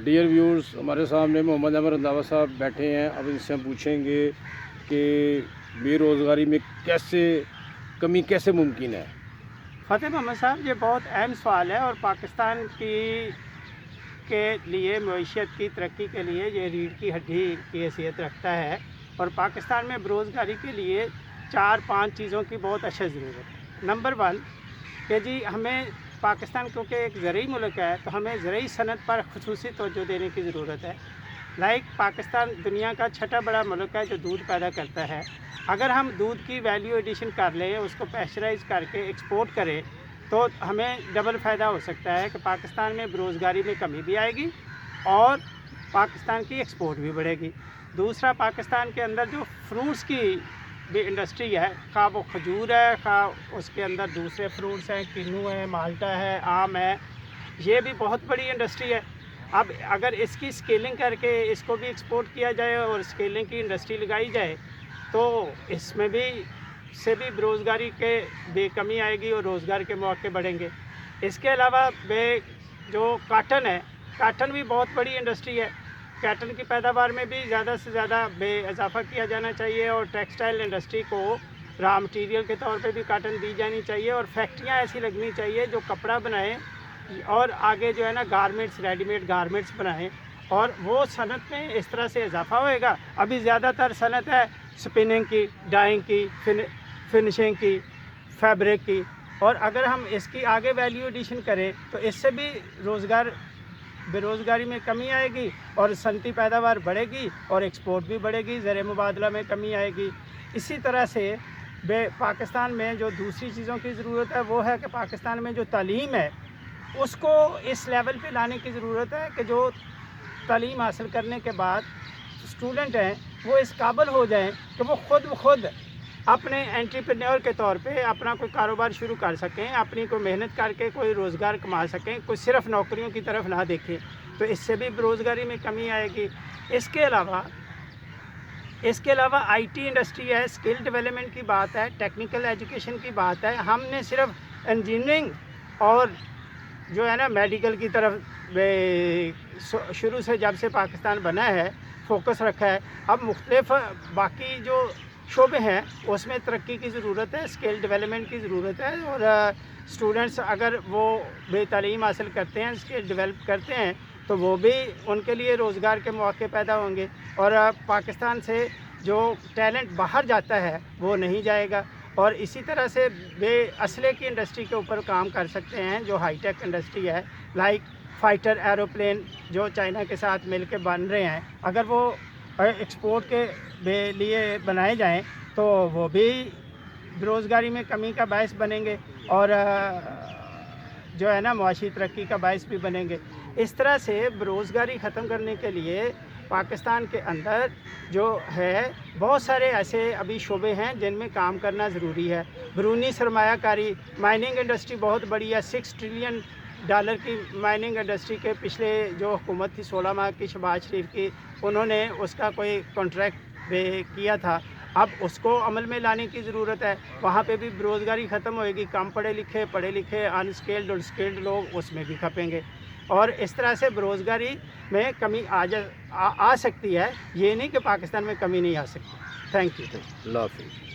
Dear viewers, ہمارے سامنے محمد احمد رنداوا صاحب بیٹھے ہیں. اب ان سے ہم پوچھیں گے کہ بے روزگاری میں کمی کیسے ممکن ہے. فتح محمد صاحب، یہ بہت اہم سوال ہے اور پاکستان کے لیے معیشت کی ترقی کے لیے یہ ریڑھ کی ہڈی کی حیثیت رکھتا ہے. اور پاکستان میں بروزگاری کے لیے 4-5 چیزوں کی بہت اشد ضرورت ہے. نمبر 1 کہ جی ہمیں پاکستان کیونکہ ایک زرعی ملک ہے تو ہمیں زرعی صنعت پر خصوصی توجہ دینے کی ضرورت ہے. پاکستان دنیا کا چھٹا بڑا ملک ہے جو دودھ پیدا کرتا ہے. اگر ہم دودھ کی ویلیو ایڈیشن کر لیں، اس کو پیسچرائز کر کے ایکسپورٹ کریں تو ہمیں ڈبل فائدہ ہو سکتا ہے کہ پاکستان میں بروزگاری میں کمی بھی آئے گی اور پاکستان کی ایکسپورٹ بھی بڑھے گی. دوسرا، پاکستان کے اندر جو فروٹس کی بھی انڈسٹری ہے، خواہ وہ کھجور ہے، خواہ اس کے اندر دوسرے فروٹس ہیں، کینو ہے، مالٹا ہے، آم ہے، یہ بھی بہت بڑی انڈسٹری ہے. اب اگر اس کی سکیلنگ کر کے اس کو بھی ایکسپورٹ کیا جائے اور سکیلنگ کی انڈسٹری لگائی جائے تو اس میں بھی بروزگاری کے بے کمی آئے گی اور روزگار کے مواقع بڑھیں گے. اس کے علاوہ جو کاٹن ہے، کاٹن بھی بہت بڑی انڈسٹری ہے. کاٹن کی پیداوار میں بھی زیادہ سے زیادہ اضافہ کیا جانا چاہیے اور ٹیکسٹائل انڈسٹری کو را مٹیریل کے طور پہ بھی کاٹن دی جانی چاہیے اور فیکٹریاں ایسی لگنی چاہیے جو کپڑا بنائیں اور آگے جو ہے نا گارمنٹس، ریڈی میڈ گارمنٹس بنائیں اور وہ صنعت میں اس طرح سے اضافہ ہوئے گا. ابھی زیادہ تر صنعت ہے سپننگ کی، ڈائنگ کی، فنشنگ کی، فیبرک کی، اور اگر ہم اس کی آگے ویلیو ایڈیشن کریں تو اس سے بھی بے روزگاری میں کمی آئے گی اور صنعتی پیداوار بڑھے گی اور ایکسپورٹ بھی بڑھے گی، زر مبادلہ میں کمی آئے گی. اسی طرح سے پاکستان میں جو دوسری چیزوں کی ضرورت ہے وہ ہے کہ پاکستان میں جو تعلیم ہے اس کو اس لیول پہ لانے کی ضرورت ہے کہ جو تعلیم حاصل کرنے کے بعد اسٹوڈنٹ ہیں وہ اس قابل ہو جائیں کہ وہ خود اپنے انٹرپرینور کے طور پہ اپنا کوئی کاروبار شروع کر سکیں، اپنی کوئی محنت کر کے کوئی روزگار کما سکیں، کوئی صرف نوکریوں کی طرف نہ دیکھیں. تو اس سے بھی بروزگاری میں کمی آئے گی. اس کے علاوہ آئی ٹی انڈسٹری ہے، اسکل ڈیولپمنٹ کی بات ہے، ٹیکنیکل ایجوکیشن کی بات ہے. ہم نے صرف انجینئرنگ اور جو ہے نا میڈیکل کی طرف شروع سے جب سے پاکستان بنا ہے فوکس رکھا ہے. اب مختلف باقی جو شعبے ہیں اس میں ترقی کی ضرورت ہے، اسکل ڈیولپمنٹ کی ضرورت ہے اور اسٹوڈنٹس اگر وہ بے تعلیم حاصل کرتے ہیں، اسکل ڈیولپ کرتے ہیں تو وہ بھی ان کے لیے روزگار کے مواقع پیدا ہوں گے اور پاکستان سے جو ٹیلنٹ باہر جاتا ہے وہ نہیں جائے گا. اور اسی طرح سے اسلحے کی انڈسٹری کے اوپر کام کر سکتے ہیں جو ہائی ٹیک انڈسٹری ہے، فائٹر ایروپلین جو چائنا کے ساتھ مل کے بن رہے ہیں، اگر وہ ایکسپورٹ کے لیے بنائے جائیں تو وہ بھی بےروزگاری میں کمی کا باعث بنیں گے اور جو ہے نا معاشی ترقی کا باعث بھی بنیں گے. اس طرح سے بےروزگاری ختم کرنے کے لیے پاکستان کے اندر جو ہے بہت سارے ایسے ابھی شعبے ہیں جن میں کام کرنا ضروری ہے. بیرونی سرمایہ کاری، مائننگ انڈسٹری بہت بڑی ہے. $6 ٹریلین کی مائننگ انڈسٹری کے پچھلے جو حکومت تھی 16 ماہ کی شہباز شریف کی، انہوں نے اس کا کوئی کانٹریکٹ کیا تھا. اب اس کو عمل میں لانے کی ضرورت ہے. وہاں پہ بھی بےروزگاری ختم ہوئے گی. کم پڑھے لکھے ان اسکلڈ اور اسکلڈ لوگ اس میں بھی کھپیں گے اور اس طرح سے بےروزگاری میں کمی آ سکتی ہے. یہ نہیں کہ پاکستان میں کمی نہیں آ سکتی. Thank you. اللہ حافظ.